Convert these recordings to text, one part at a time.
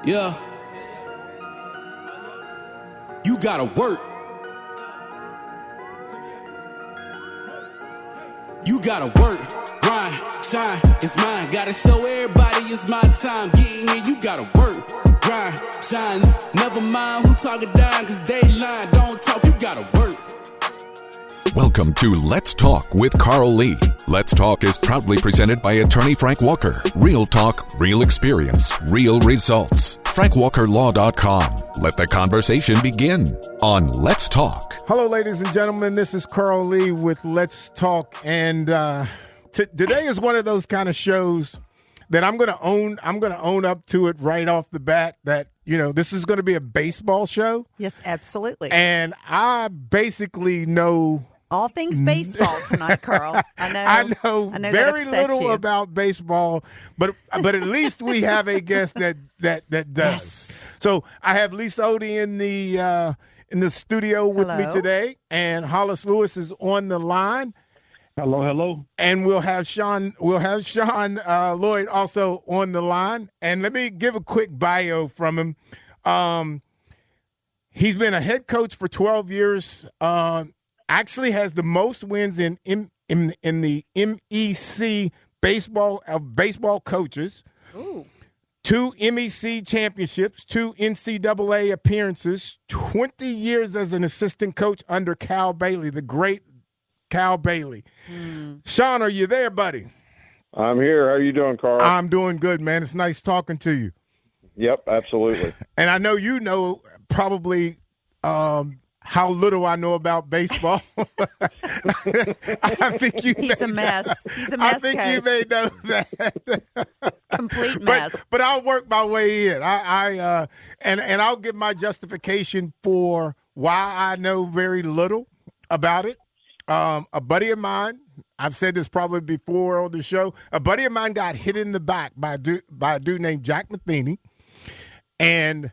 Yeah. You gotta work. You gotta work, grind, shine, it's mine. Gotta show everybody it's my time. Getting here, you gotta work, grind, shine. Never mind who talking down, cause they lying. Don't talk, you gotta work. Welcome to Let's Talk with Carl Lee. Let's Talk is proudly presented by attorney Frank Walker. Real talk, real experience, real results. FrankWalkerLaw.com. Let the conversation begin on Let's Talk. Hello, ladies and gentlemen. This is Carl Lee with Let's Talk. And today is one of those kind of shows that I'm going to own. I'm going to own up to it right off the bat that, you know, this is going to be a baseball show. Yes, absolutely. And I basically know all things baseball tonight, Carl. I know very little about baseball, but at least we have a guest that does. Yes. So I have Lisa Otey in the studio with me today, and Hollis Lewis is on the line. Hello. And we'll have Sean Lloyd also on the line. And let me give a quick bio from him. He's been a head coach for 12 years. Actually has the most wins in the MEC baseball coaches. Ooh. 2 MEC championships, 2 NCAA appearances, 20 years as an assistant coach under Cal Bailey, the great Cal Bailey. Sean, are you there, buddy? I'm here. How are you doing, Carl? I'm doing good, man. It's nice talking to you. Yep, absolutely. And I know you know probably how little I know about baseball. I think He's a mess. He's a mess, I think coach. you may know that. Complete mess. But I'll work my way in. And I'll give my justification for why I know very little about it. A buddy of mine, I've said this probably before on the show, a buddy of mine got hit in the back by a dude named Jack Matheny, and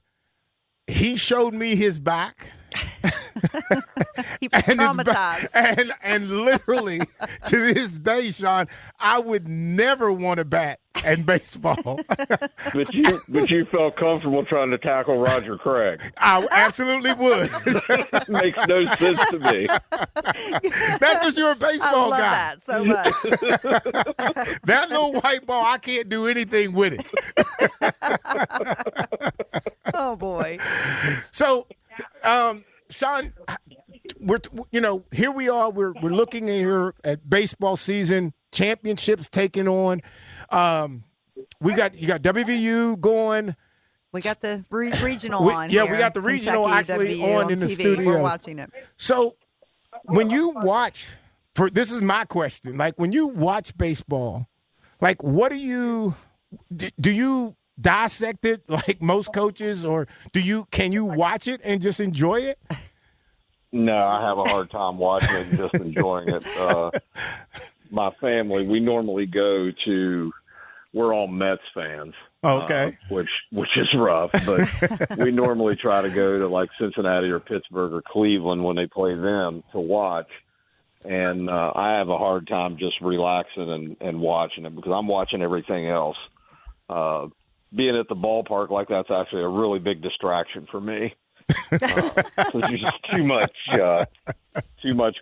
he showed me his back. He was traumatized. And literally, to this day, Sean, I would never want to bat in baseball. But you felt comfortable trying to tackle Roger Craig. I absolutely would. Makes no sense to me. That's because you're a baseball I love guy. that so much. That little white ball, I can't do anything with it. Oh, boy. So, Sean, here we are. We're looking here at baseball season, championships taking on. You got WVU going. We got the regional on here. Yeah, we got the regional Kentucky, actually WVU on in the TV. studio. We're watching it. So, when you watch, this is my question. Like when you watch baseball, like what do you dissect it like most coaches, or can you watch it and just enjoy it? No, I have a hard time watching it and just enjoying it. My family, we normally we're all Mets fans. Okay. Which is rough, but we normally try to go to like Cincinnati or Pittsburgh or Cleveland when they play them to watch. And I have a hard time just relaxing and watching it because I'm watching everything else. Being at the ballpark like that's actually a really big distraction for me. There's just too much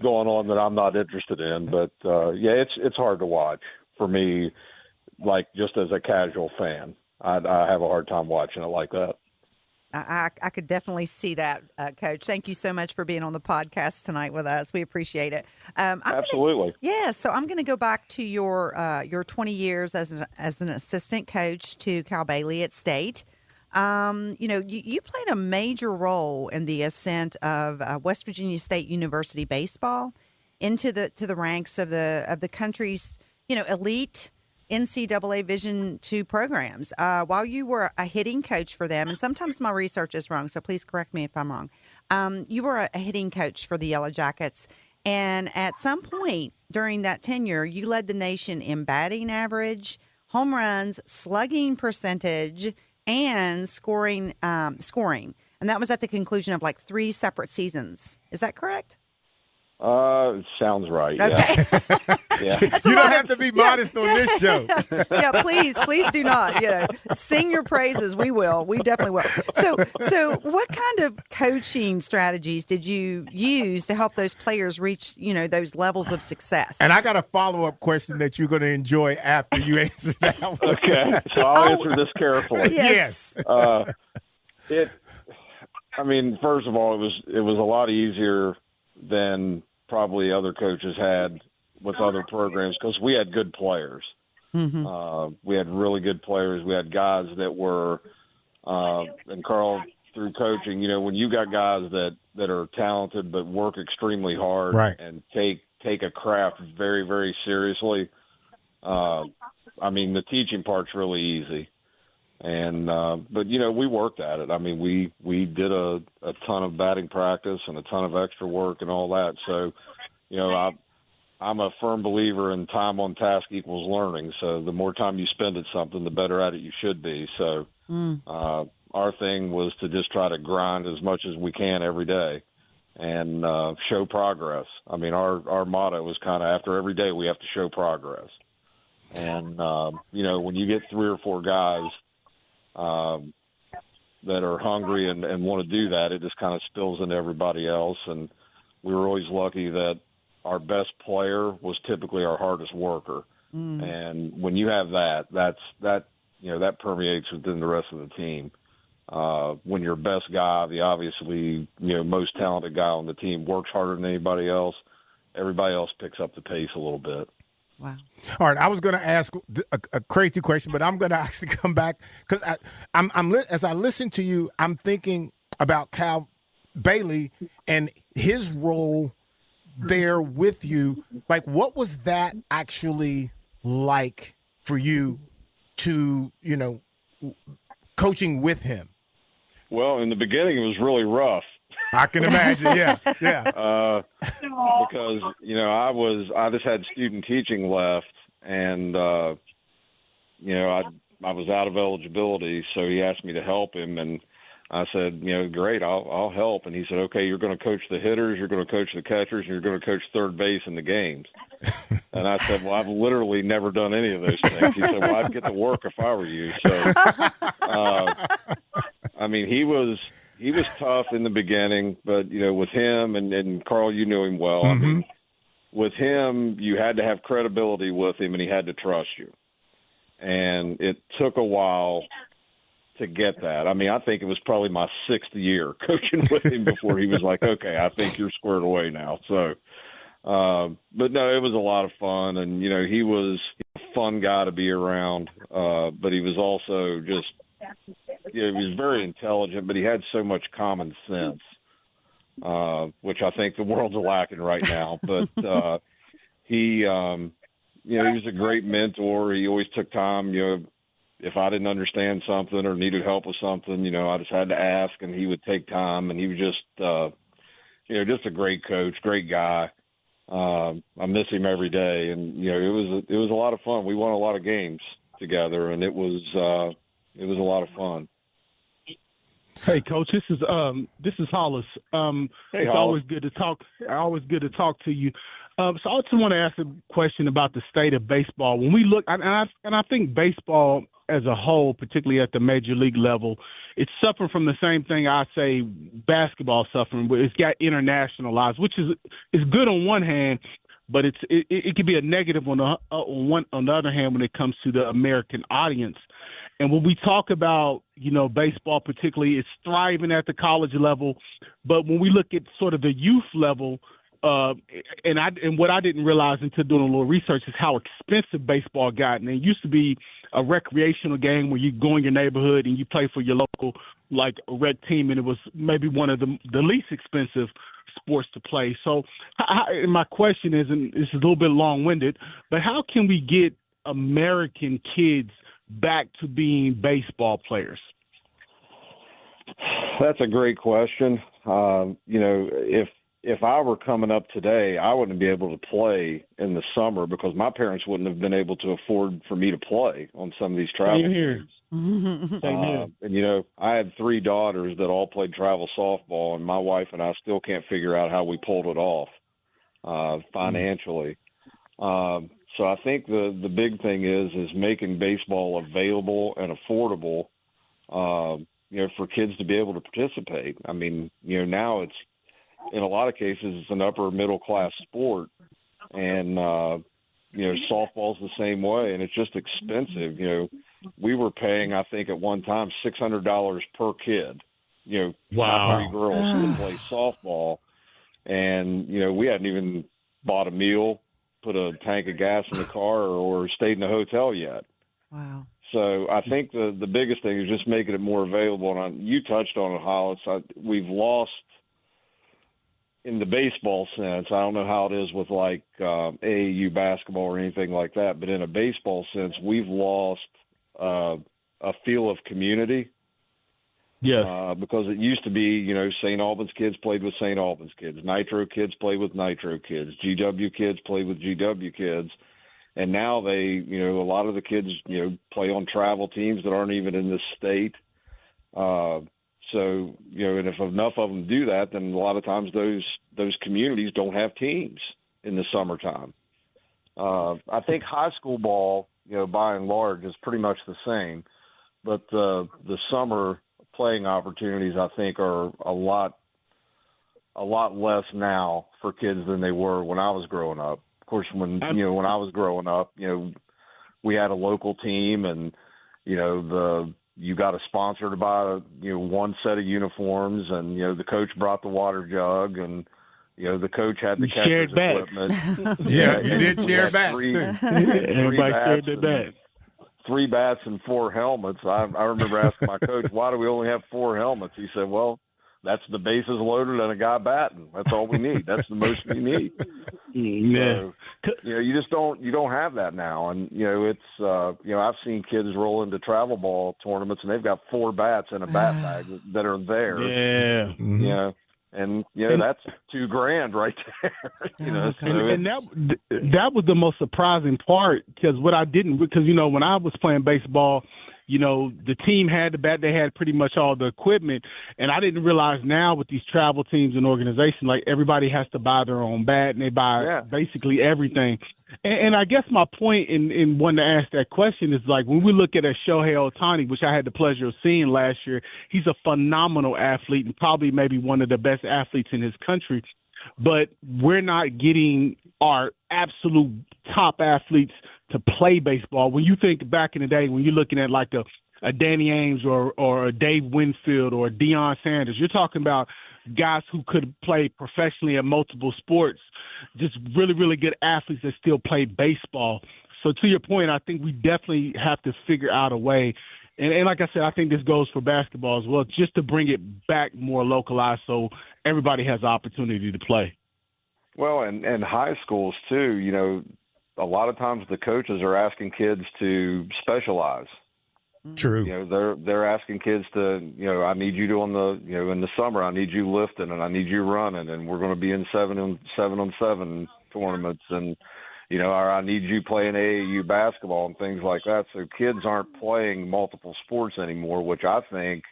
going on that I'm not interested in. But it's hard to watch for me, like just as a casual fan. I have a hard time watching it like that. I could definitely see that, Coach. Thank you so much for being on the podcast tonight with us. We appreciate it. Absolutely. So I'm going to go back to your 20 years as an assistant coach to Cal Bailey at State. You played a major role in the ascent of West Virginia State University baseball into the ranks of the country's elite NCAA Division II programs while you were a hitting coach for them. And sometimes my research is wrong, so please correct me if I'm wrong. You were a hitting coach for the Yellowjackets. And at some point during that tenure, you led the nation in batting average, home runs, slugging percentage, and scoring. And that was at the conclusion of like 3 separate seasons. Is that correct? It sounds right. Okay. Yeah. You don't have to be modest on this show. Yeah, please do not. Sing your praises. We will. We definitely will. So, what kind of coaching strategies did you use to help those players reach, those levels of success? And I got a follow-up question that you're going to enjoy after you answer that one. Okay, so I'll answer this carefully. Yes. First of all, it was a lot easier than probably other coaches had with other programs because we had good players. Mm-hmm. We had really good players. We had guys that were, and Carl, through coaching, when you got guys that are talented but work extremely hard right. and take a craft very, very seriously, the teaching part's really easy. And but we worked at it. We did a ton of batting practice and a ton of extra work and all that. So, I'm a firm believer in time on task equals learning. So the more time you spend at something, the better at it you should be. So our thing was to just try to grind as much as we can every day and show progress. Our motto was kind of after every day we have to show progress. And when you get 3 or 4 guys that are hungry and want to do that, it just kind of spills into everybody else. And we were always lucky that our best player was typically our hardest worker. And when you have that permeates within the rest of the team. When your best guy, the obviously, most talented guy on the team works harder than anybody else, everybody else picks up the pace a little bit. Wow. All right, I was going to ask a crazy question, but I'm going to actually come back because as I listen to you, I'm thinking about Cal Bailey and his role there with you. Like, what was that actually like for you to, coaching with him? Well, in the beginning, it was really rough. I can imagine, yeah. Because I just had student teaching left, and I was out of eligibility, so he asked me to help him, and I said, great, I'll help. And he said, okay, you're going to coach the hitters, you're going to coach the catchers, and you're going to coach third base in the games. And I said, well, I've literally never done any of those things. He said, well, I'd get to work if I were you. So, he was tough in the beginning, but, with him, and Carl, you knew him well. Mm-hmm. With him, you had to have credibility with him, and he had to trust you. And it took a while to get that. I think it was probably my 6th year coaching with him before he was like, okay, I think you're squared away now. So, but no, it was a lot of fun. And, he was a fun guy to be around, but he was also just, he was very intelligent, but he had so much common sense, which I think the world's lacking right now. But he was a great mentor. He always took time, if I didn't understand something or needed help with something, I just had to ask, and he would take time. And he was just, just a great coach, great guy. I miss him every day, and it was a lot of fun. We won a lot of games together, and it was a lot of fun. Hey, Coach, this is Hollis. Hey, it's Hollis. always good to talk. Always good to talk to you. So I just want to ask a question about the state of baseball. When we look, and I think baseball as a whole, particularly at the major league level, it's suffering from the same thing I say basketball suffering, where it's got internationalized, which is good on one hand, but it can be a negative on the other hand when it comes to the American audience. And when we talk about, baseball particularly, it's thriving at the college level. But when we look at sort of the youth level, and what I didn't realize until doing a little research is how expensive baseball got. And it used to be a recreational game where you go in your neighborhood and you play for your local, rec team, and it was maybe one of the least expensive sports to play. So and my question is, and it's a little bit long-winded, but how can we get American kids back to being baseball players? That's a great question. If I were coming up today, I wouldn't be able to play in the summer because my parents wouldn't have been able to afford for me to play on some of these travel. Same here. Same here. And, I had 3 daughters that all played travel softball, and my wife and I still can't figure out how we pulled it off. financially. So I think the big thing is making baseball available and affordable, for kids to be able to participate. I mean, now it's, in a lot of cases, it's an upper middle class sport, and softball's the same way, and it's just expensive. We were paying, I think, at one time $600 per kid. Wow. 3 girls to play softball, and we hadn't even bought a meal, put a tank of gas in the car, or stayed in a hotel yet. Wow. So I think the biggest thing is just making it more available. And you touched on it, Hollis. We've lost, in the baseball sense, I don't know how it is with like AAU basketball or anything like that, but in a baseball sense, we've lost a feel of community. Yes. Because it used to be, St. Albans kids played with St. Albans kids, Nitro kids played with Nitro kids, GW kids played with GW kids, and now they, a lot of the kids, play on travel teams that aren't even in this state. So, and if enough of them do that, then a lot of times those communities don't have teams in the summertime. I think high school ball, by and large, is pretty much the same, but the summer playing opportunities, I think, are a lot less now for kids than they were when I was growing up. Of course, when I was growing up, we had a local team, and you got a sponsor to buy one set of uniforms, and the coach brought the water jug, and the coach had the catcher's equipment. Yeah, you did share bats too. Everybody shared their bats. 3 bats and 4 helmets. I remember asking my coach, why do we only have 4 helmets? He said, well, that's the bases loaded and a guy batting. That's all we need. That's the most we need. Yeah. So, you just don't have that now. And, it's, I've seen kids roll into travel ball tournaments and they've got 4 bats in a bat bag that are there. Yeah. Mm-hmm. And that's $2,000 right there. And that was the most surprising part, because when I was playing baseball, the team had the bat, they had pretty much all the equipment, and I didn't realize now with these travel teams and organizations, like, everybody has to buy their own bat, and they buy basically everything. And I guess my point in wanting to ask that question is, like, when we look at a Shohei Otey, which I had the pleasure of seeing last year, he's a phenomenal athlete and probably maybe one of the best athletes in his country, but we're not getting our absolute top athletes to play baseball. When you think back in the day, when you're looking at like a Danny Ainge or a Dave Winfield or a Deion Sanders, you're talking about guys who could play professionally at multiple sports, just really, really good athletes that still play baseball. So to your point, I think we definitely have to figure out a way. And like I said, I think this goes for basketball as well, just to bring it back more localized so everybody has the opportunity to play. Well, and high schools too, a lot of times the coaches are asking kids to specialize. True. They're asking kids to, I need you to in the summer, I need you lifting and I need you running, and we're going to be in 7-on-7 tournaments, and or I need you playing AAU basketball and things like that. So kids aren't playing multiple sports anymore, which I think,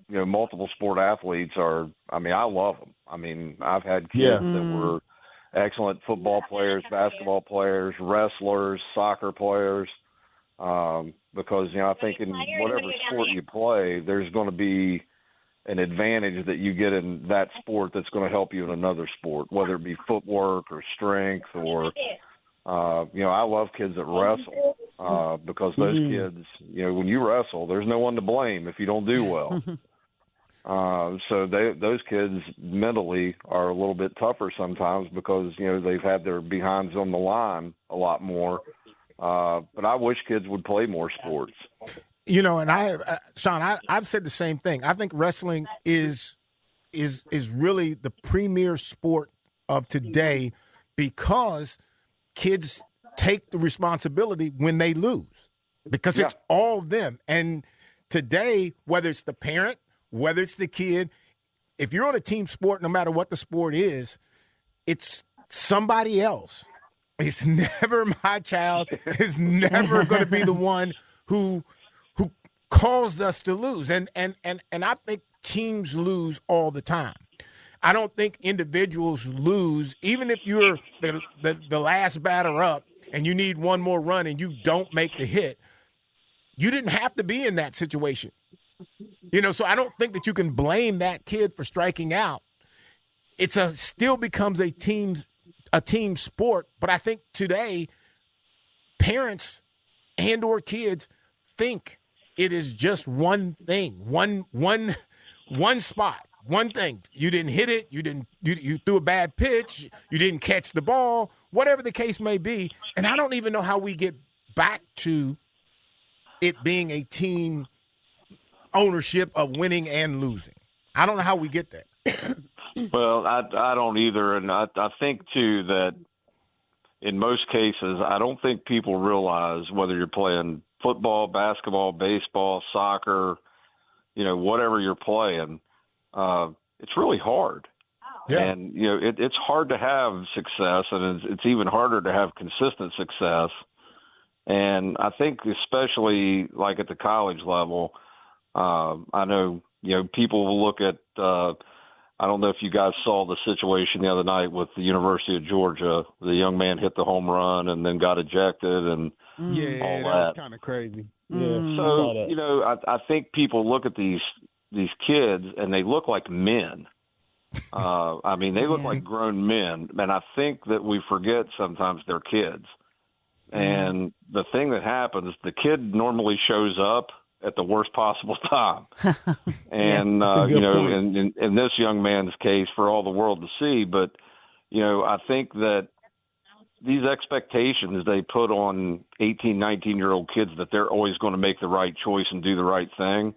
multiple sport athletes are. I mean, I love them. I mean, I've had kids that were excellent football players, basketball players, wrestlers, soccer players, because, I think in whatever sport you play, there's going to be an advantage that you get in that sport that's going to help you in another sport, whether it be footwork or strength or, I love kids that wrestle because those kids, when you wrestle, there's no one to blame if you don't do well. So those kids mentally are a little bit tougher sometimes because, they've had their behinds on the line a lot more. But I wish kids would play more sports. And Sean, I've said the same thing. I think wrestling is really the premier sport of today because kids take the responsibility when they lose because it's all them. And today, whether it's the parent, whether it's the kid, if you're on a team sport, no matter what the sport is, it's somebody else. It's never my child. It's never going to be the one who caused us to lose. And I think teams lose all the time. I don't think individuals lose, even if you're the last batter up and you need one more run and you don't make the hit. You didn't have to be in that situation. So I don't think that you can blame that kid for striking out. Still becomes a team sport, but I think today parents and or kids think it is just one thing, one spot, one thing. You didn't hit it, you threw a bad pitch, you didn't catch the ball, whatever the case may be. And I don't even know how we get back to it being a team ownership of winning and losing. I don't know how we get there. Well, I don't either, and I think too that in most cases, I don't think people realize whether you're playing football, basketball, baseball, soccer, whatever you're playing, it's really hard. Yeah. And it's hard to have success, and it's even harder to have consistent success. And I think especially like at the college level, I know people will look at. I don't know if you guys saw the situation the other night with the University of Georgia. The young man hit the home run and then got ejected and all that was kind of crazy. Yeah. So, I think people look at these kids and they look like men. They look like grown men. And I think that we forget sometimes they're kids. And the thing that happens, the kid normally shows up at the worst possible time. And, in this young man's case, for all the world to see. But, I think that these expectations they put on 18, 19-year-old kids that they're always going to make the right choice and do the right thing.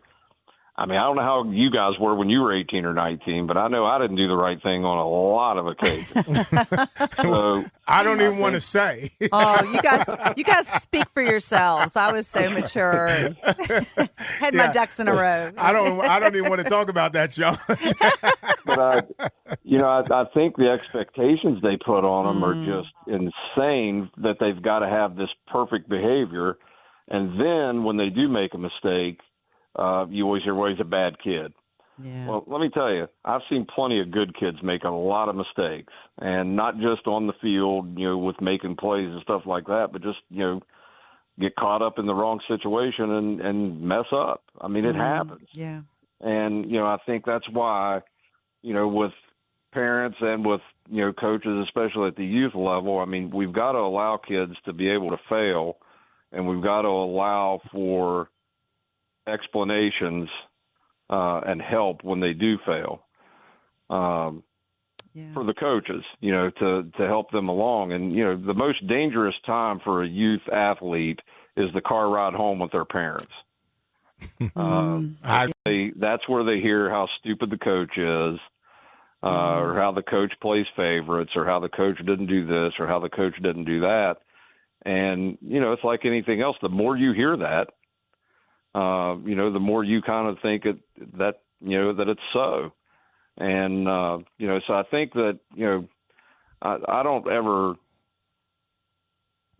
I don't know how you guys were when you were 18 or 19, but I know I didn't do the right thing on a lot of occasions. So, I don't even want to say. Oh, you guys speak for yourselves. I was so mature. Had my ducks in a row. I don't even want to talk about that, Sean. But I think the expectations they put on them are just insane, that they've got to have this perfect behavior. And then when they do make a mistake, you always hear, well, he's a bad kid. Yeah. Well, let me tell you, I've seen plenty of good kids make a lot of mistakes, and not just on the field, with making plays and stuff like that, but just, get caught up in the wrong situation and mess up. It happens. Yeah. And, I think that's why, with parents and with, coaches, especially at the youth level, we've got to allow kids to be able to fail, and we've got to allow for explanations and help when they do fail for the coaches, to help them along. And, the most dangerous time for a youth athlete is the car ride home with their parents. That's where they hear how stupid the coach is, or how the coach plays favorites, or how the coach didn't do this, or how the coach didn't do that. And, it's like anything else. The more you hear that, the more you kind of think that it's so. And, so I think that, I don't ever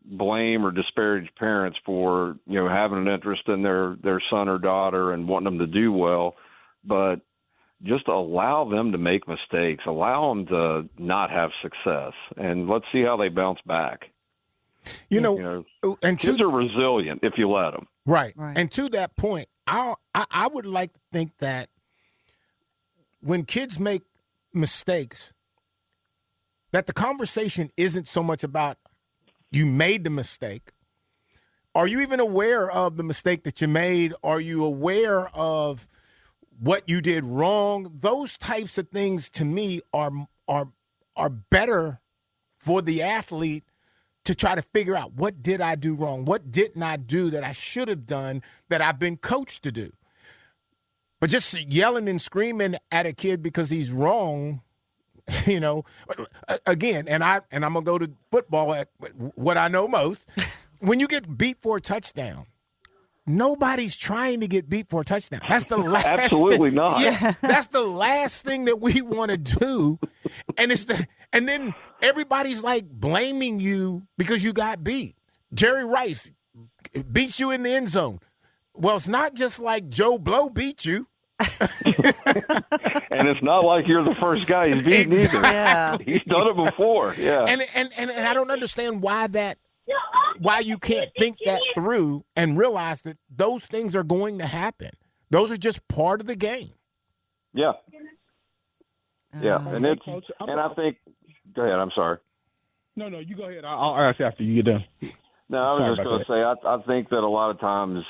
blame or disparage parents for, having an interest in their son or daughter and wanting them to do well, but just allow them to make mistakes, allow them to not have success, and let's see how they bounce back. And kids are resilient if you let them. Right. And to that point, I would like to think that when kids make mistakes, that the conversation isn't so much about you made the mistake. Are you even aware of the mistake that you made? Are you aware of what you did wrong? Those types of things, to me, are better for the athlete to try to figure out, what did I do wrong? What didn't I do that I should have done that I've been coached to do? But just yelling and screaming at a kid because he's wrong, again, and I'm going to go to football at what I know most. When you get beat for a touchdown, nobody's trying to get beat for a touchdown. That's the last Absolutely thing. not. Yeah, that's the last thing that we want to do. And then everybody's like blaming you because you got beat. Jerry Rice beats you in the end zone. Well, it's not just like Joe Blow beat you. And it's not like you're the first guy he's beaten either. Yeah. He's done it before. Yeah. And I don't understand why you can't think that through and realize that those things are going to happen. Those are just part of the game. Yeah. Yeah. And I think, go ahead. I'm sorry. No, you go ahead. I'll ask after you get done. No, I was just going to say, I think that a lot of times,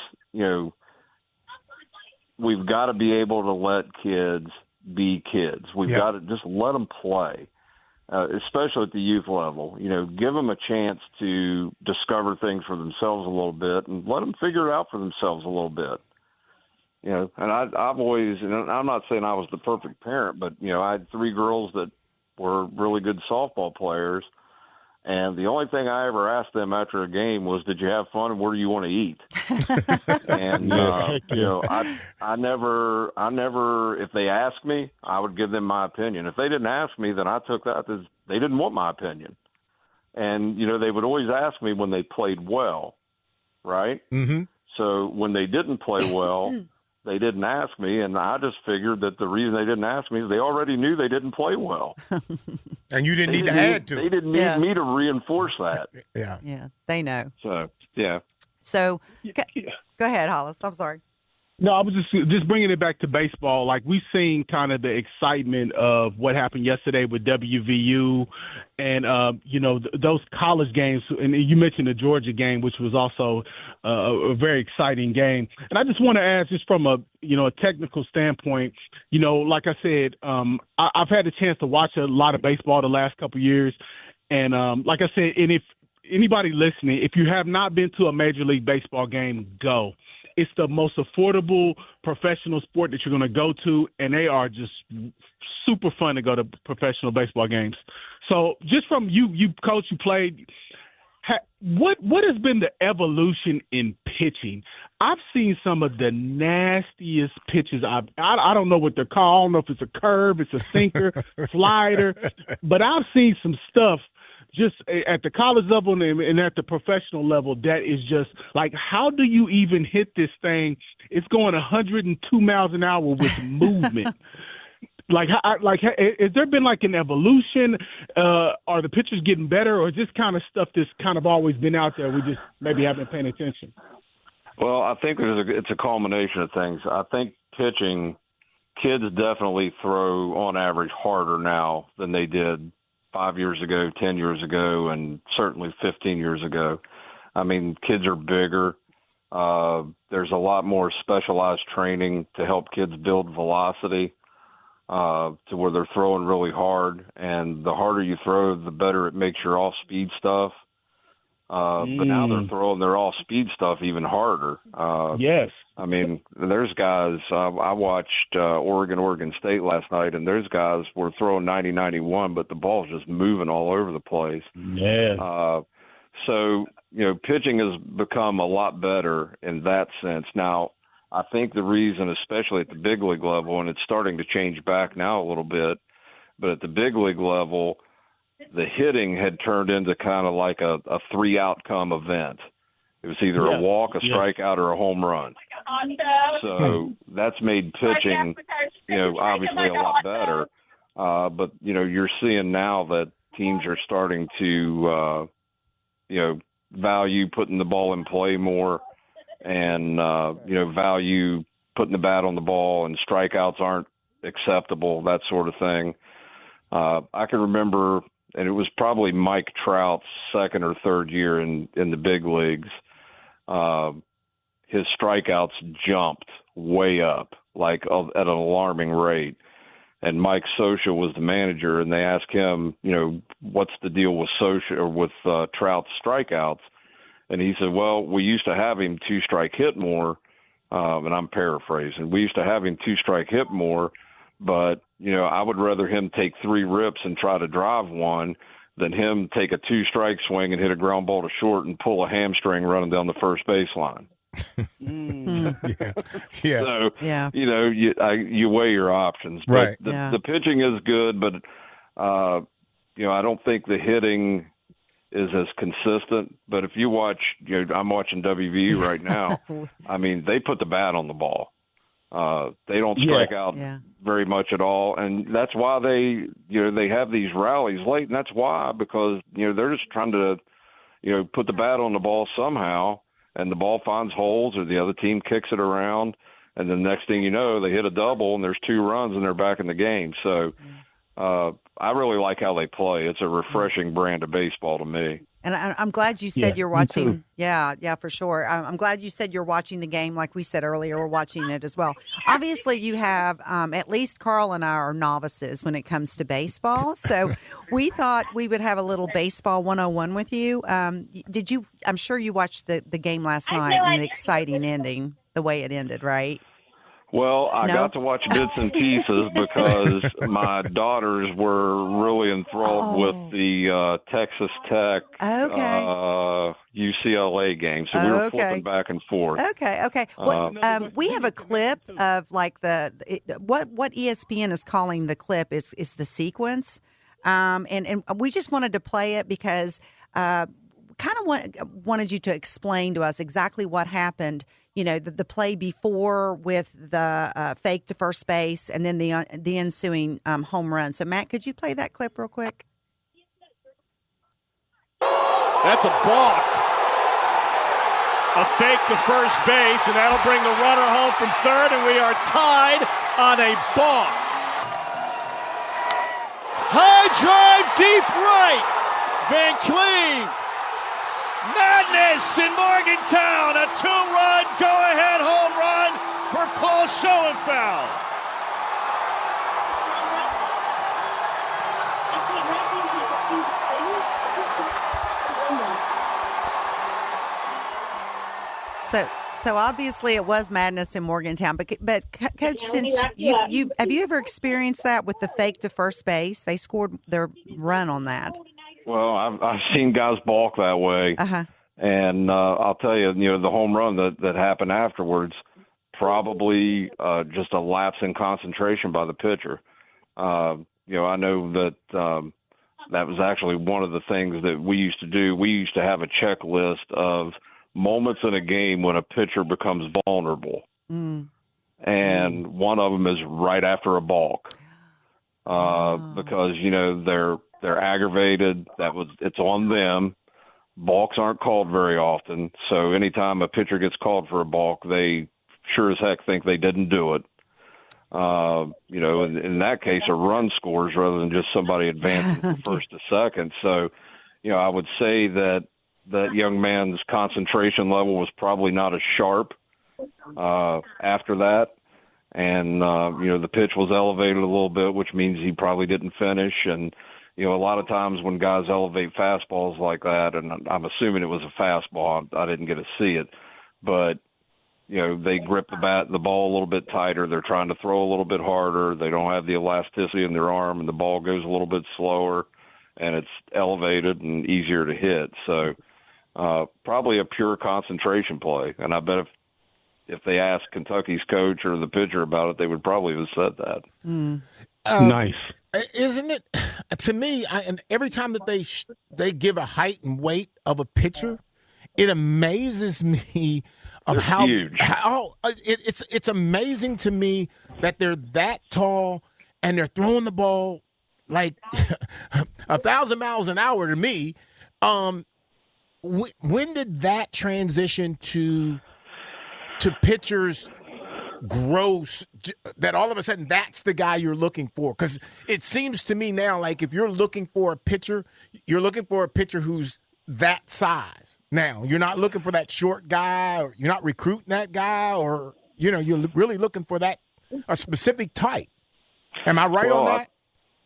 we've got to be able to let kids be kids. We've got to just let them play, especially at the youth level. Give them a chance to discover things for themselves a little bit and let them figure it out for themselves a little bit. And I've always, and I'm not saying I was the perfect parent, but, I had 3 girls that were really good softball players. And the only thing I ever asked them after a game was, did you have fun and where do you want to eat? And, I never, if they asked me, I would give them my opinion. If they didn't ask me, then I took that as they didn't want my opinion. And, they would always ask me when they played well, right? Mm-hmm. So when they didn't play well, they didn't ask me, and I just figured that the reason they didn't ask me is they already knew they didn't play well. And you didn't need to add to it. They didn't need me to reinforce that. Yeah. Yeah, they know. So, yeah. So, go ahead, Hollis. I'm sorry. No, I was just bringing it back to baseball. Like, we've seen kind of the excitement of what happened yesterday with WVU and, those college games. And you mentioned the Georgia game, which was also a very exciting game. And I just want to ask, just from a technical standpoint, like I said, I've had a chance to watch a lot of baseball the last couple of years. And like I said, and if anybody listening, if you have not been to a Major League Baseball game, go. It's the most affordable professional sport that you're going to go to, and they are just super fun to go to professional baseball games. So just from you coach, you played, what has been the evolution in pitching? I've seen some of the nastiest pitches. I don't know what they're called. I don't know if it's a curve, it's a sinker, slider, but I've seen some stuff just at the college level and at the professional level that is just like, how do you even hit this thing? It's going 102 miles an hour with movement. Has there been like an evolution? Are the pitchers getting better, or is this kind of stuff that's kind of always been out there? We just maybe haven't been paying attention. Well, I think it's a culmination of things. I think pitching, kids definitely throw on average harder now than they did 5 years ago, 10 years ago, and certainly 15 years ago. I mean, kids are bigger. There's a lot more specialized training to help kids build velocity to where they're throwing really hard. And the harder you throw, the better it makes your off-speed stuff. But now they're throwing their off-speed stuff even harder. Yes. I mean, there's guys, I watched Oregon State last night, and there's guys were throwing 90-91, but the ball's just moving all over the place. Yeah. So, pitching has become a lot better in that sense. Now, I think the reason, especially at the big league level, and it's starting to change back now a little bit, but at the big league level, the hitting had turned into kind of like a 3-outcome event. It was either a walk, a strikeout, or a home run. So that's made pitching, obviously a lot better. But, you're seeing now that teams are starting to, value putting the ball in play more and, value putting the bat on the ball, and strikeouts aren't acceptable, that sort of thing. I can remember, and it was probably Mike Trout's second or third year in the big leagues, his strikeouts jumped way up, like at an alarming rate. And Mike Scioscia was the manager, and they asked him, what's the deal with Scioscia or with Trout's strikeouts? And he said, well, we used to have him 2-strike hit more, and I'm paraphrasing. We used to have him 2-strike hit more, but, I would rather him take 3 rips and try to drive one than him take a 2-strike swing and hit a ground ball to short and pull a hamstring running down the first baseline. Yeah. So, Yeah. You weigh your options. But Right. The pitching is good, but, I don't think the hitting is as consistent. But if you watch, I'm watching WVU right now. I mean, they put the bat on the ball. They don't strike out very much at all, and that's why they have these rallies late, and that's why, because they're just trying to put the bat on the ball somehow, and the ball finds holes, or the other team kicks it around, and the next thing you know, they hit a double, and there's 2 runs, and they're back in the game. So I really like how they play. It's a refreshing brand of baseball to me. And I'm glad you said you're watching. Yeah, for sure. I'm glad you said you're watching the game. Like we said earlier, we're watching it as well. Obviously, you have at least Carl and I are novices when it comes to baseball. So we thought we would have a little baseball 101 with you. Did you? I'm sure you watched the game last night and the exciting ending, the way it ended, right? Well, I got to watch bits and pieces because my daughters were really enthralled with the Texas Tech UCLA game. So we were flipping back and forth. Okay. Well, we have a clip of like what ESPN is calling the clip is the sequence. And we just wanted to play it because kind of wanted you to explain to us exactly what happened. The play before with the fake to first base and then the ensuing home run. So, Matt, could you play that clip real quick? That's a balk. A fake to first base, and that'll bring the runner home from third, and we are tied on a balk. High drive, deep right. Van Cleve. Madness in Morgantown, a 2-run go-ahead home run for Paul Schoenfeld. So obviously it was madness in Morgantown, but Coach, since have you ever experienced that with the fake to first base? They scored their run on that. Well, I've seen guys balk that way, and I'll tell you, the home run that happened afterwards, probably just a lapse in concentration by the pitcher. I know that that was actually one of the things that we used to do. We used to have a checklist of moments in a game when a pitcher becomes vulnerable, and one of them is right after a balk, because they're aggravated. It's on them. Balks aren't called very often, so anytime a pitcher gets called for a balk, they sure as heck think they didn't do it. In that case, a run scores rather than just somebody advancing from first to second. So, I would say that young man's concentration level was probably not as sharp after that. And, the pitch was elevated a little bit, which means he probably didn't finish. And, a lot of times when guys elevate fastballs like that, and I'm assuming it was a fastball, I didn't get to see it, but, they grip the ball a little bit tighter. They're trying to throw a little bit harder. They don't have the elasticity in their arm, and the ball goes a little bit slower, and it's elevated and easier to hit. So probably a pure concentration play. And I bet if they asked Kentucky's coach or the pitcher about it, they would probably have said that. Nice. Isn't it? To me, and every time that they give a height and weight of a pitcher, it amazes me of how huge. It's amazing to me that they're that tall and they're throwing the ball like 1,000 miles an hour to me. When did that transition to pitchers grow, that all of a sudden that's the guy you're looking for? Because it seems to me now like if you're looking for a pitcher, you're looking for a pitcher who's that size. Now, you're not looking for that short guy, or you're not recruiting that guy, or, you're really looking for a specific type. Am I right on that?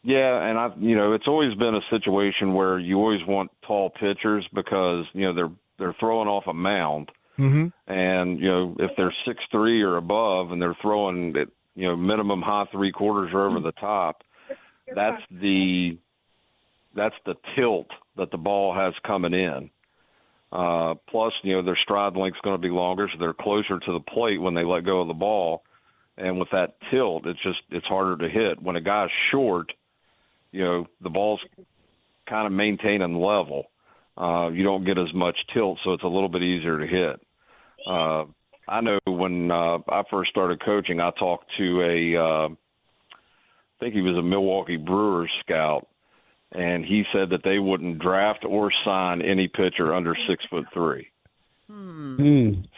Yeah, and it's always been a situation where you always want tall pitchers because, they're throwing off a mound. Mm-hmm. And, if they're 6'3" or above and they're throwing it, minimum high 3/4 or over the top, that's the tilt that the ball has coming in. Plus, their stride length's going to be longer, so they're closer to the plate when they let go of the ball. And with that tilt, it's harder to hit. When a guy's short, the ball's kind of maintaining level. You don't get as much tilt, so it's a little bit easier to hit. I know when I first started coaching, I talked to I think he was a Milwaukee Brewers scout, and he said that they wouldn't draft or sign any pitcher under 6'3".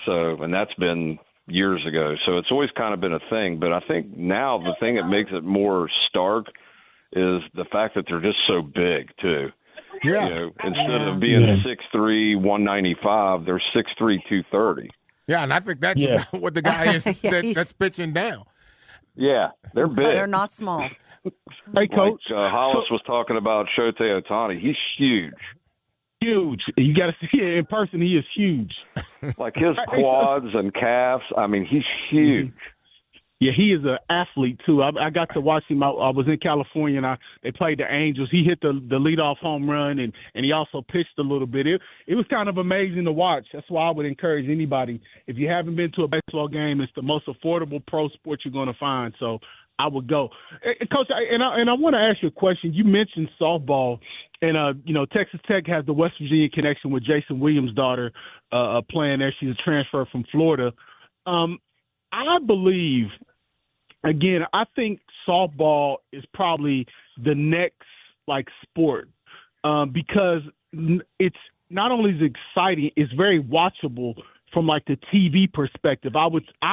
So, and that's been years ago. So it's always kind of been a thing. But I think now the thing that makes it more stark is the fact that they're just so big too. Yeah. You know, instead of being 6'3", 195, they're 6'3", 230. Yeah, and I think that's what the guy is that's pitching down. Yeah, they're big. They're not small. Hey, Coach. Hollis was talking about Shohei Otani. He's huge. Huge. You got to see it in person. He is huge. Like his quads and calves. I mean, he's huge. Yeah, he is an athlete too. I got to watch him. I was in California and they played the Angels. He hit the leadoff home run and he also pitched a little bit. It was kind of amazing to watch. That's why I would encourage anybody, if you haven't been to a baseball game, it's the most affordable pro sport you're going to find. So I would go. Coach, and I want to ask you a question. You mentioned softball, and Texas Tech has the West Virginia connection with Jason Williams' daughter playing there. She's a transfer from Florida. I believe, again, I think softball is probably the next sport because it's not only is exciting, it's very watchable from the TV perspective. I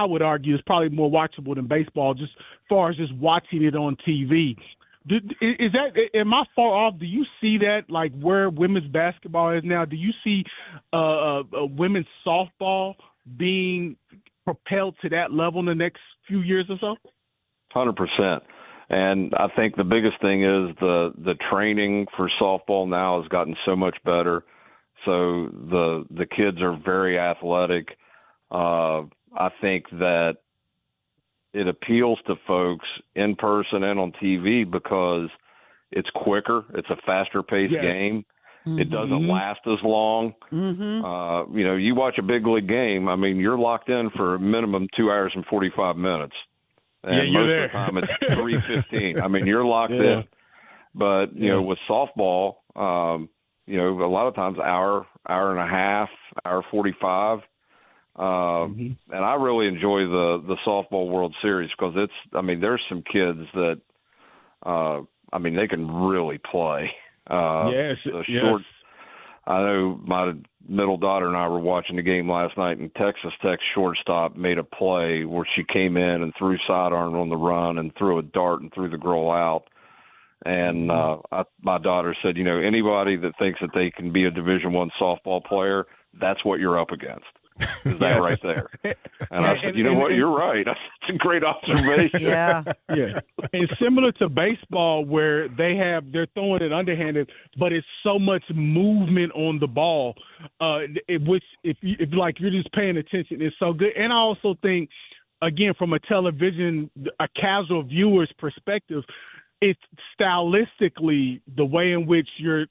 would argue it's probably more watchable than baseball, just as far as just watching it on TV. Am I far off? Do you see that where women's basketball is now? Do you see women's softball being propelled to that level in the next few years or so? 100%. And I think the biggest thing is the training for softball now has gotten so much better. So the kids are very athletic. I think that it appeals to folks in person and on TV because it's quicker. It's a faster paced game. Mm-hmm. It doesn't last as long. Mm-hmm. You watch a big league game. I mean, you're locked in for a minimum 2 hours and 45 minutes. And most of the time it's 3:15. I mean, you're locked in. But, with softball, a lot of times hour and a half, hour 45. And I really enjoy the softball World Series because there's some kids that, they can really play. Yes. I know my middle daughter and I were watching the game last night, and Texas Tech shortstop made a play where she came in and threw sidearm on the run and threw a dart and threw the girl out. And my daughter said, anybody that thinks that they can be a Division I softball player, that's what you're up against. Is that right there? And I said, what? You're right. That's a great observation. Yeah. And similar to baseball where they're throwing it underhanded, but it's so much movement on the ball, which if you're just paying attention, it's so good. And I also think, again, from a casual viewer's perspective, it's stylistically the way in which you're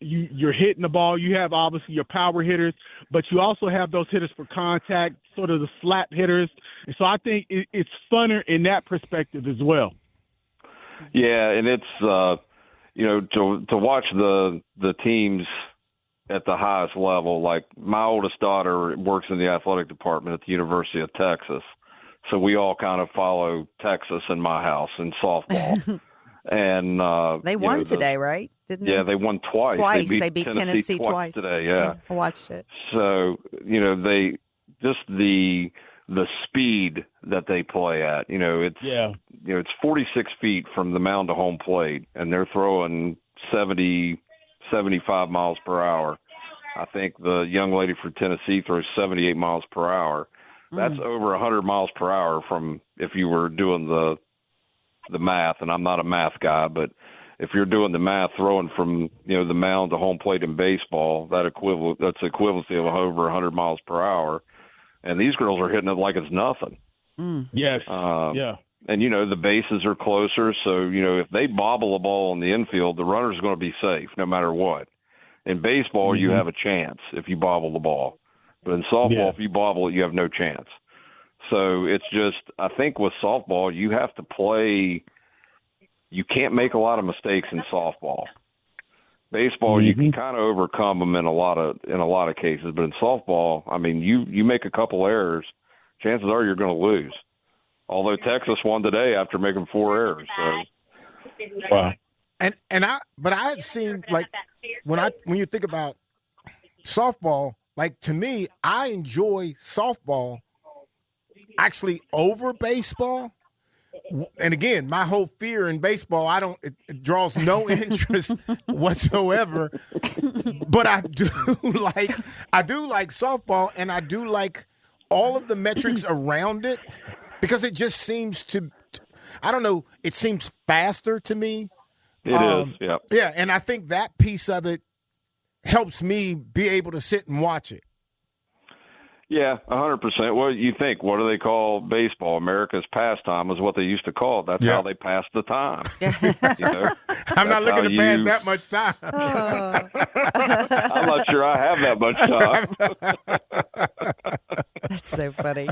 hitting the ball. You have obviously your power hitters, but you also have those hitters for contact, sort of the slap hitters. And so I think it's funner in that perspective as well. Yeah, and it's to watch the teams at the highest level. Like my oldest daughter works in the athletic department at the University of Texas, so we all kind of follow Texas in my house in softball. And they won today, right? Didn't they? Yeah, they won twice. They beat Tennessee twice today. Yeah, I watched it. So they just the speed that they play at. It's 46 feet from the mound to home plate, and they're throwing 70, 75 miles per hour. I think the young lady for Tennessee throws 78 miles per hour. That's over 100 miles per hour from if you were doing the math, and I'm not a math guy, but if you're doing the math, throwing from the mound to home plate in baseball, that's equivalency of over 100 miles per hour, and these girls are hitting it like it's nothing. Yes, and the bases are closer, so if they bobble a ball in the infield, the runner's going to be safe no matter what. In baseball, you have a chance if you bobble the ball, but in softball, if you bobble it, you have no chance. So it's just, I think with softball, you have to play. You can't make a lot of mistakes in softball. Baseball, you can kind of overcome them in a lot of cases, but in softball, you make a couple errors, chances are you're going to lose. Although Texas won today after making 4 errors. So. Wow. But I have seen, like, when you think about softball, like, to me, I enjoy softball actually over baseball. And again, my whole fear in baseball, it draws no interest whatsoever. But I do like softball, and I do like all of the metrics around it, because it just seems I don't know, it seems faster to me. It is, yeah. Yeah, and I think that piece of it helps me be able to sit and watch it. Yeah, 100%. Well, you think, what do they call baseball? America's pastime is what they used to call it. That's how they pass the time. You know? I'm not looking to pass that much time. I'm not sure I have that much time. That's so funny.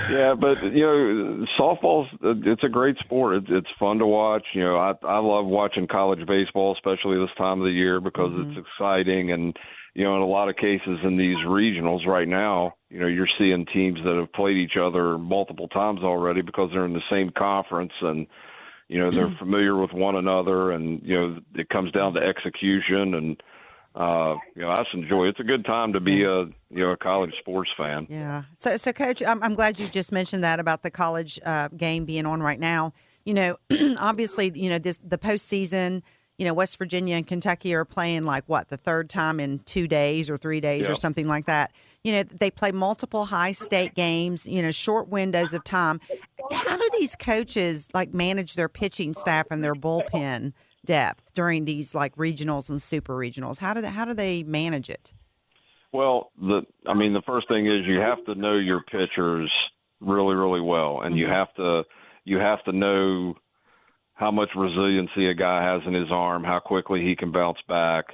Yeah, but, softball's it's a great sport. It's fun to watch. I love watching college baseball, especially this time of the year, because it's exciting. And, in a lot of cases in these regionals right now, you're seeing teams that have played each other multiple times already because they're in the same conference and, they're familiar with one another. And, it comes down to execution. And, I just enjoy it. It's a good time to be a college sports fan. Yeah. So Coach, I'm glad you just mentioned that about the college game being on right now. Obviously, the postseason, West Virginia and Kentucky are playing the third time in 2 days or 3 days or something like that. They play multiple high state games, short windows of time. How do these coaches manage their pitching staff and their bullpen depth during these regionals and super regionals? How do they manage it? Well, the first thing is you have to know your pitchers really, really well, and you have to know how much resiliency a guy has in his arm, how quickly he can bounce back.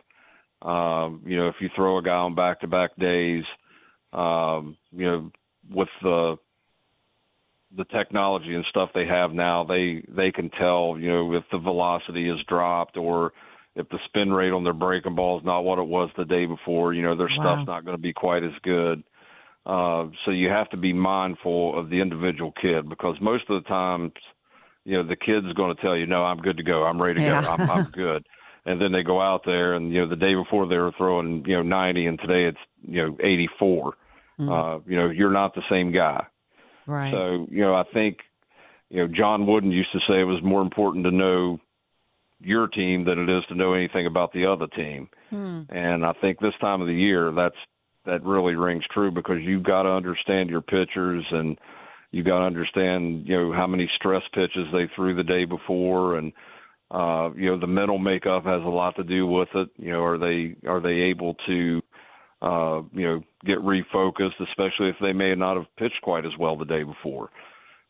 If you throw a guy on back-to-back days, with the technology and stuff they have now, they can tell, if the velocity is dropped or if the spin rate on their breaking ball is not what it was the day before, their stuff's not going to be quite as good. So you have to be mindful of the individual kid, because most of the times, the kid's going to tell you, no, I'm good to go. I'm ready to go. I'm good. And then they go out there and, the day before they were throwing, 90 and today it's, 84. You're not the same guy. Right. So, I think, John Wooden used to say it was more important to know your team than it is to know anything about the other team. And I think this time of the year, that really rings true, because you've got to understand your pitchers, and you got to understand, how many stress pitches they threw the day before. And, the mental makeup has a lot to do with it. Are they able to, get refocused, especially if they may not have pitched quite as well the day before.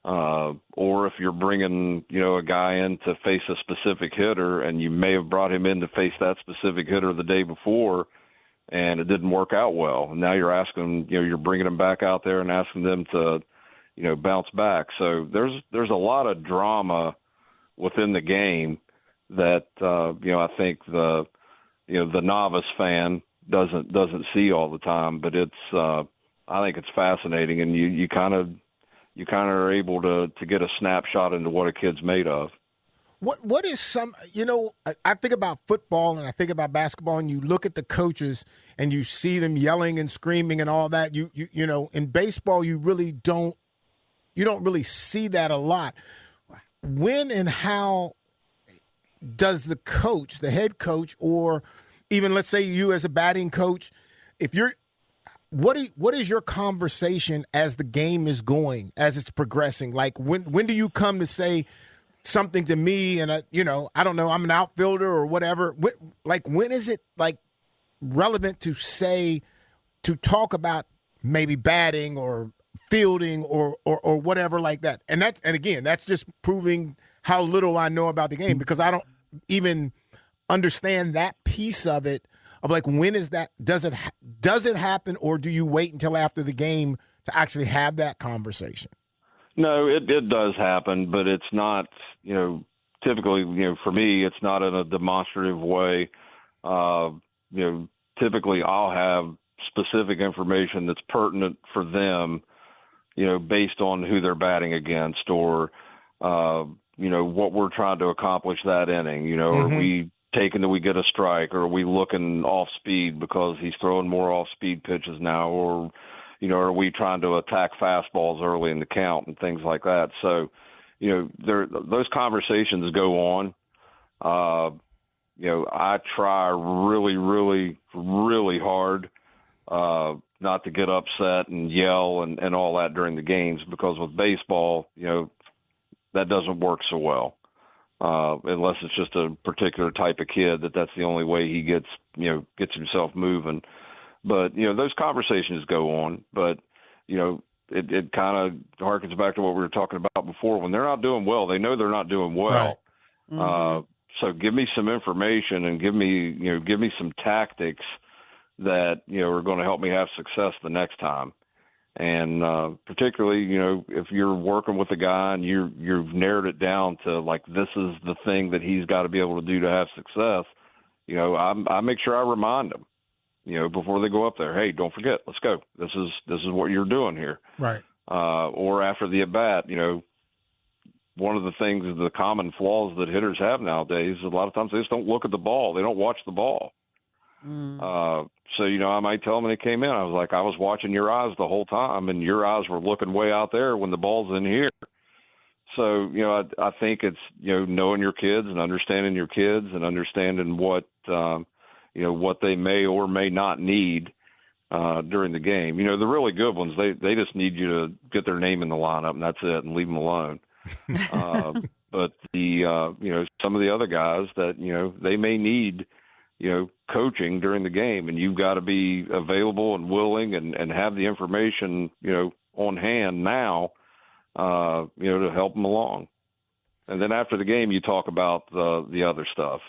Or if you're bringing, a guy in to face a specific hitter, and you may have brought him in to face that specific hitter the day before, and it didn't work out well. And now you're asking, you're bringing them back out there and asking them to, bounce back. So there's a lot of drama within the game that, I think the novice fan doesn't see all the time, but it's, I think it's fascinating, and you kind of are able to get a snapshot into what a kid's made of. What is some, I think about football and I think about basketball, and you look at the coaches and you see them yelling and screaming and all that. You in baseball, you don't really see that a lot. When and how does the coach, the head coach, or even let's say you as a batting coach, what is your conversation as the game is going, as it's progressing? Like when do you come to say something to me and I don't know, I'm an outfielder or whatever. When is it relevant to talk about maybe batting or fielding or whatever like that? And again, that's just proving how little I know about the game, because I don't even understand that piece of it, of when is that, does it happen, or do you wait until after the game to actually have that conversation? No, it does happen, but it's not, typically, for me, it's not in a demonstrative way. Typically I'll have specific information that's pertinent for them based on who they're batting against or, what we're trying to accomplish that inning. Are we taking that we get a strike, or are we looking off speed because he's throwing more off speed pitches now, or, are we trying to attack fastballs early in the count and things like that? So, those conversations go on. I try really, really, really hard not to get upset and yell and all that during the games, because with baseball, that doesn't work so well. Unless it's just a particular type of kid that's the only way he gets himself moving. But, those conversations go on. But, it kind of harkens back to what we were talking about before. When they're not doing well, they know they're not doing well. Right. So give me some information and give me some tactics that, are going to help me have success the next time. And particularly, if you're working with a guy and you've narrowed it down to like, this is the thing that he's got to be able to do to have success, I make sure I remind him, before they go up there, hey, don't forget, let's go. This is what you're doing here. Right. Or after the at bat, one of the things, the common flaws that hitters have nowadays, a lot of times they just don't look at the ball. They don't watch the ball. So, I might tell them when they came in, I was like, I was watching your eyes the whole time, and your eyes were looking way out there when the ball's in here. So, I think it's, knowing your kids and understanding your kids and understanding what they may or may not need during the game. The really good ones, they just need you to get their name in the lineup, and that's it, and leave them alone. But some of the other guys that, they may need, coaching during the game, and you've got to be available and willing and have the information, on hand now, to help them along. And then after the game, you talk about the other stuff.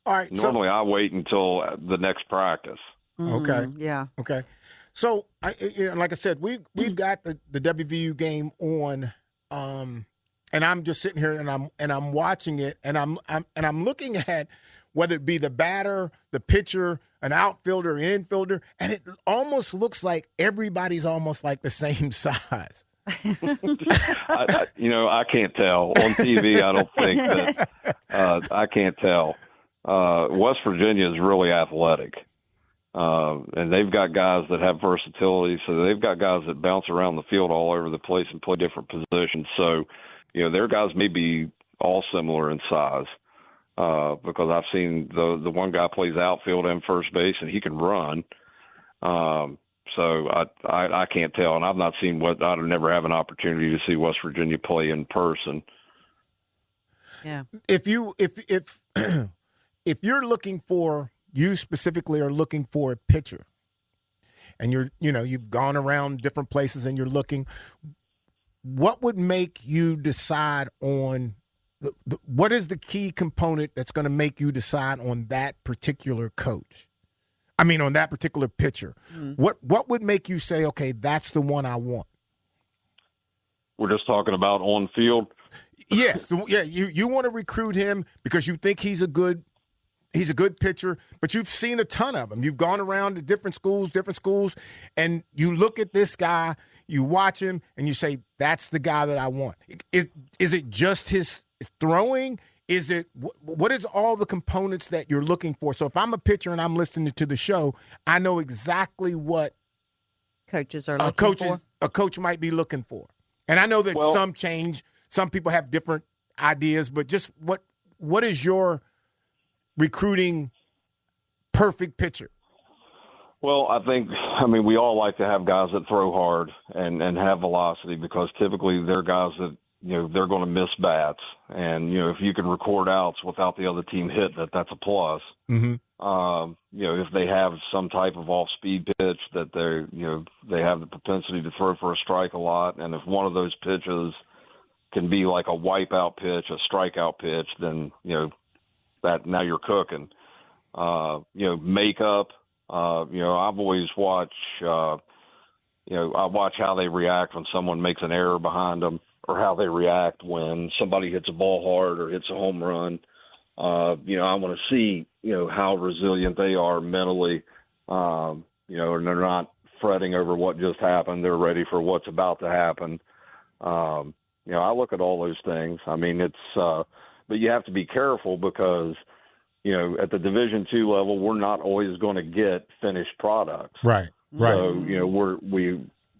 All right. Normally, I wait until the next practice. Okay. Yeah. Okay. So, like I said, we've got the WVU game on, and I'm just sitting here and I'm watching it, and I'm looking at whether it be the batter, the pitcher, an outfielder, infielder, and it almost looks like everybody's almost like the same size. I can't tell. On TV, I don't think that I can't tell. West Virginia is really athletic. And they've got guys that have versatility, so they've got guys that bounce around the field all over the place and play different positions. So, their guys may be all similar in size. Because I've seen the one guy plays outfield and first base, and he can run. So I can't tell, and I've not seen I'd never have an opportunity to see West Virginia play in person. Yeah. If you're looking for, you specifically are looking for a pitcher, and you've gone around different places and you're looking, what would make you decide on? What is the key component that's going to make you decide on that particular coach? I mean, on that particular pitcher. What would make you say, okay, that's the one I want? We're just talking about on field. Yes, yeah. You want to recruit him because you think he's a good pitcher, but you've seen a ton of them. You've gone around to different schools, and you look at this guy, you watch him, and you say, that's the guy that I want. Is it just his throwing? Is it what is all the components that you're looking for? So if I'm a pitcher and I'm listening to the show, I know exactly what coaches are looking for. A coach might be looking for. And I know that some change. Some people have different ideas, but just what is your recruiting perfect pitcher? Well, we all like to have guys that throw hard and have velocity, because typically they're guys that, they're going to miss bats. And, if you can record outs without the other team hitting it, that's a plus. Mm-hmm. If they have some type of off-speed pitch that they have the propensity to throw for a strike a lot. And if one of those pitches can be like a wipeout pitch, a strikeout pitch, then, that now you're cooking. Makeup. I've always watched, I watch how they react when someone makes an error behind them, or how they react when somebody hits a ball hard or hits a home run. I want to see, how resilient they are mentally, and they're not fretting over what just happened. They're ready for what's about to happen. I look at all those things. I mean, but you have to be careful because, at the Division II level, we're not always going to get finished products. Right. So,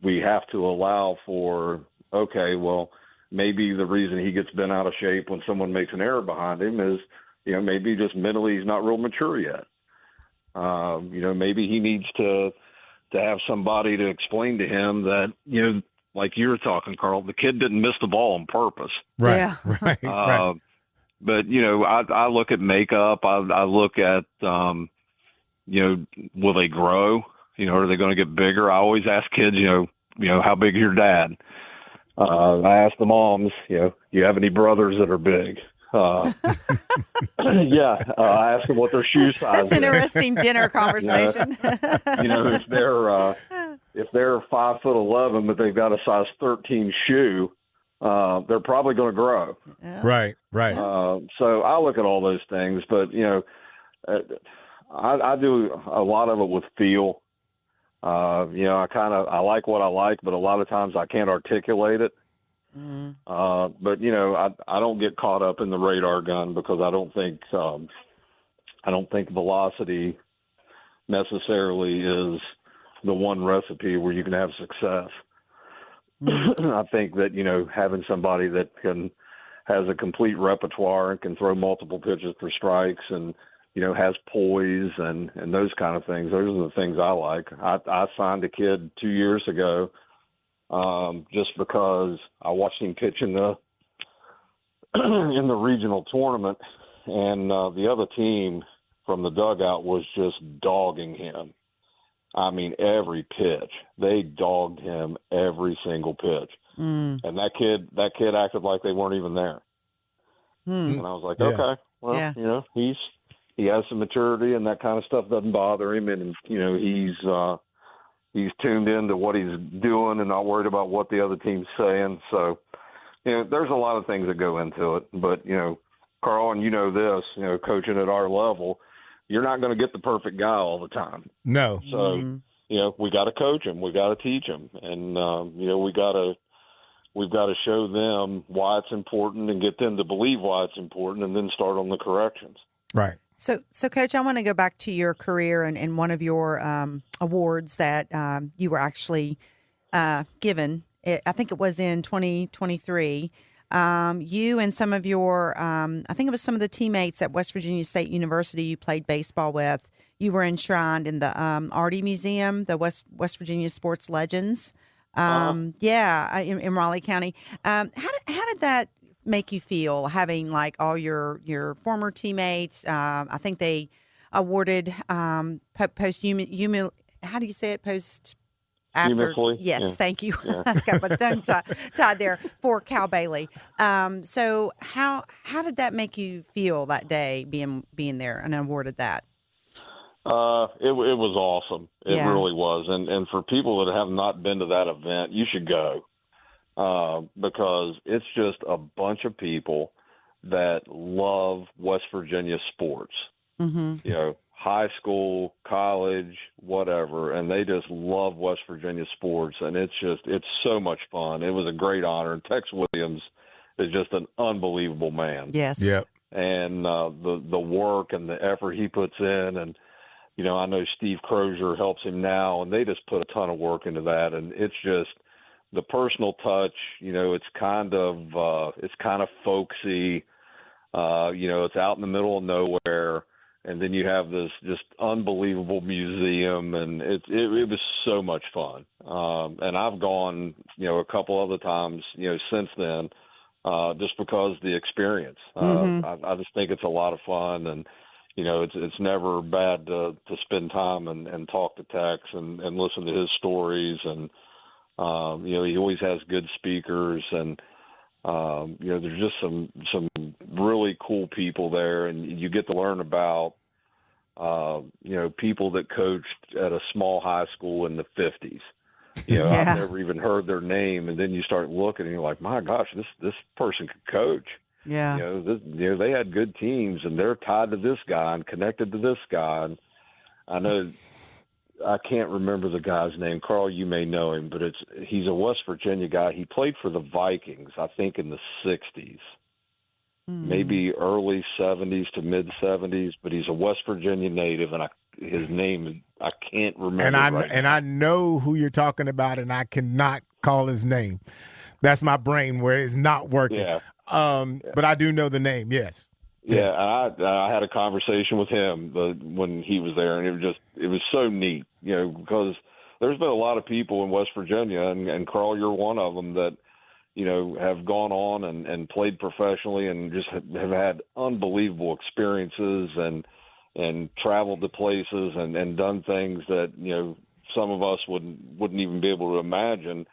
we have to allow for, okay, well, maybe the reason he gets bent out of shape when someone makes an error behind him is, maybe just mentally he's not real mature yet. Maybe he needs to have somebody to explain to him that, like you were talking, Carl, the kid didn't miss the ball on purpose. Right. Yeah. Right. Right. But, I look at makeup. I look at, will they grow? Are they going to get bigger? I always ask kids, how big is your dad? I ask the moms, you have any brothers that are big? I ask them what their shoe size That's is. an interesting dinner conversation. If they're 5'11", but they've got a size 13 shoe, they're probably going to grow. Yeah. Right. So I look at all those things, but I do a lot of it with feel. I like what I like, but a lot of times I can't articulate it. But I don't get caught up in the radar gun because I don't think velocity necessarily is the one recipe where you can have success. I think that having somebody that has a complete repertoire and can throw multiple pitches for strikes and has poise and those kind of things. Those are the things I like. I signed a kid 2 years ago just because I watched him pitch in the regional tournament, and the other team from the dugout was just dogging him. I mean, every pitch. They dogged him every single pitch. And that kid acted like they weren't even there. And I was like, okay, well, he has some maturity and that kind of stuff doesn't bother him. And, he's tuned into what he's doing and not worried about what the other team's saying. So, there's a lot of things that go into it. But, Carl, and this, coaching at our level, you're not going to get the perfect guy all the time. No. So, we got to coach him. We got to teach him. And, we've got to show them why it's important and get them to believe why it's important and then start on the corrections. Right. So Coach, I want to go back to your career and one of your awards that you were actually given. I think it was in 2023. You and some of your, I think it was some of the teammates at West Virginia State University you played baseball with, you were enshrined in the Otey Museum, the West Virginia Sports Legends. In Raleigh County. How did that make you feel, having like all your former teammates? I think they awarded post how do you say it? Post after. Yes, yeah. Thank you. Yeah. I got my tongue tied there for Cal Bailey. So how did that make you feel that day being there and awarded that? It was awesome. It really was. And for people that have not been to that event, you should go. Because it's just a bunch of people that love West Virginia sports, high school, college, whatever, and they just love West Virginia sports, and it's so much fun. It was a great honor, and Tex Williams is just an unbelievable man. Yes. Yep. And the work and the effort he puts in, and I know Steve Crozier helps him now, and they just put a ton of work into that, and it's just the personal touch. It's kind of folksy. It's out in the middle of nowhere, and then you have this just unbelievable museum, and it was so much fun. And I've gone, a couple other times, since then, just because the experience. I just think it's a lot of fun, and it's never bad to spend time and talk to Tex and listen to his stories, and he always has good speakers, and there's just some really cool people there, and you get to learn about people that coached at a small high school in the 50s. I've never even heard their name, and then you start looking and you're like, my gosh, this person could coach. Yeah. They had good teams, and they're tied to this guy and connected to this guy. And I know I can't remember the guy's name. Carl, you may know him, but he's a West Virginia guy. He played for the Vikings, I think, in the 60s, maybe early 70s to mid 70s. But he's a West Virginia native, and his name I can't remember. And I know who you're talking about, and I cannot call his name. That's my brain where it's not working. Yeah. But I do know the name. Yes. Yeah, and I had a conversation with him when he was there, and it was so neat, because there's been a lot of people in West Virginia, and Carl, you're one of them that, have gone on and played professionally and just have had unbelievable experiences and traveled to places and done things that, some of us wouldn't even be able to imagine.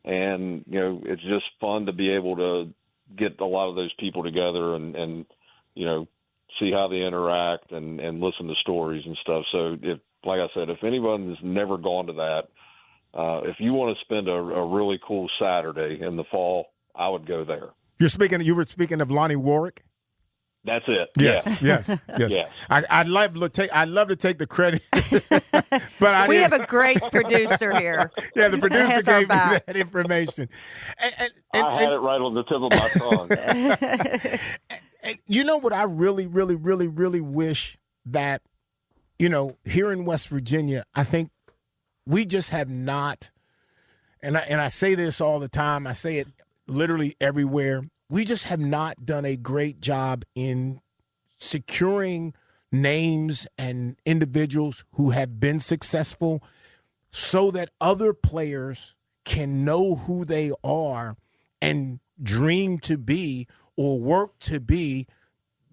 And, it's just fun to be able to get a lot of those people together and see how they interact and listen to stories and stuff. So, like I said, if anyone's never gone to that, if you want to spend a really cool Saturday in the fall, I would go there. You were speaking of Lonnie Warwick? That's it. Yes, yes. Yes. I'd love to take the credit, but we have a great producer here. Yeah, the producer gave me that information. I had it right on the tip of my tongue. And you know what I really, really, really, really wish that, here in West Virginia, I think we just have not, and I say this all the time, I say it literally everywhere, we just have not done a great job in securing names and individuals who have been successful so that other players can know who they are and dream to be or work to be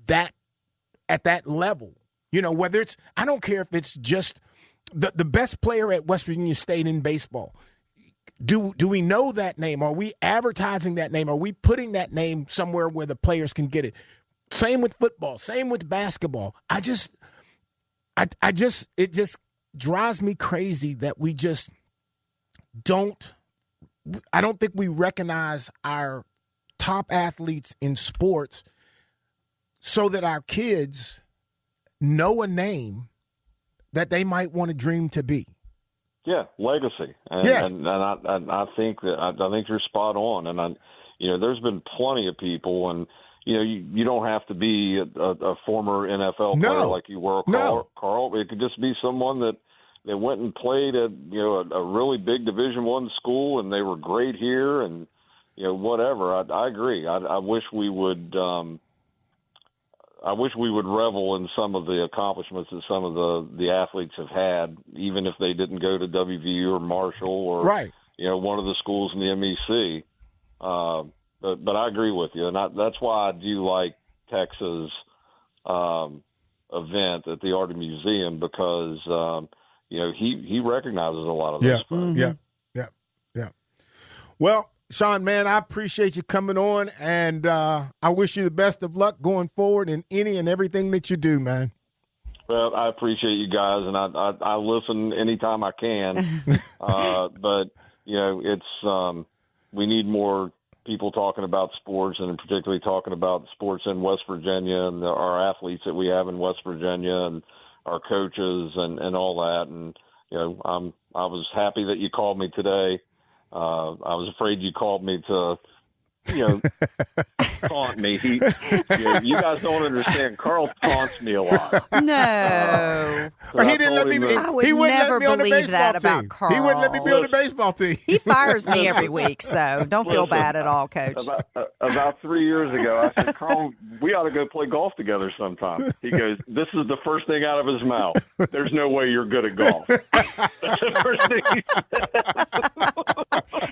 that at that level. Whether it's, I don't care if it's just the best player at West Virginia State in baseball. Do we know that name? Are we advertising that name? Are we putting that name somewhere where the players can get it? Same with football, same with basketball. It just drives me crazy that we just I don't think we recognize our top athletes in sports so that our kids know a name that they might want to dream to be. Yeah, legacy. Yes. And I think you're spot on. And there's been plenty of people, and you don't have to be a former NFL player like you were, Carl. It could just be someone that went and played at a really big Division I school, and they were great here, and whatever. I agree. I wish we would. I wish we would revel in some of the accomplishments that some of the athletes have had, even if they didn't go to WVU or Marshall or one of the schools in the MEC. But I agree with you, and that's why I do like Texas event at the Art Museum, because he recognizes a lot of those folks. Yeah. Well, Sean, man, I appreciate you coming on, and I wish you the best of luck going forward in any and everything that you do, man. Well, I appreciate you guys, and I listen anytime I can. But it's we need more people talking about sports, and particularly talking about sports in West Virginia and our athletes that we have in West Virginia and our coaches and all that. And I was happy that you called me today. I was afraid you called me to, taunt me. You guys don't understand. Carl taunts me a lot. No. So he didn't let me. I would never believe that about Carl. He wouldn't let me be on the baseball team. He fires me every week, so don't feel bad at all, Coach. About 3 years ago, I said, Carl, we ought to go play golf together sometime. He goes, this is the first thing out of his mouth. There's no way you're good at golf. That's the first thing he said.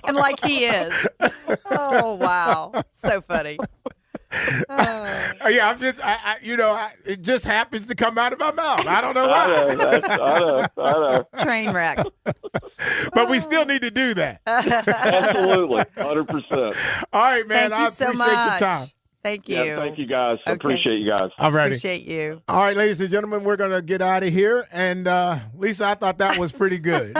And like he is. Oh, wow. So funny. Yeah, it just happens to come out of my mouth. I don't know why. I know. Train wreck. But we still need to do that. Absolutely, 100%. All right, man. Thank you so appreciate your much. time. Thank you. Yeah, thank you, guys. I Okay. appreciate you guys. All right. Appreciate you. All right, ladies and gentlemen, we're going to get out of here. And Lisa, I thought that was pretty good.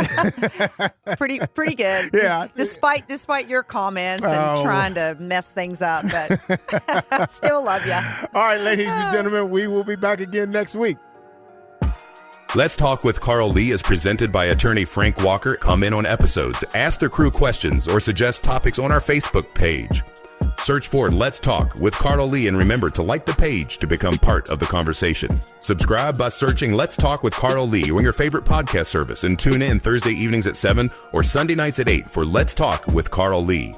Pretty good. Yeah. Despite your comments and trying to mess things up, but still love you. All right, ladies and gentlemen, we will be back again next week. Let's Talk with Carl Lee is presented by attorney Frank Walker. Comment on episodes, ask the crew questions, or suggest topics on our Facebook page. Search for Let's Talk with Carl Lee and remember to like the page to become part of the conversation. Subscribe by searching Let's Talk with Carl Lee on your favorite podcast service and tune in Thursday evenings at 7 or Sunday nights at 8 for Let's Talk with Carl Lee.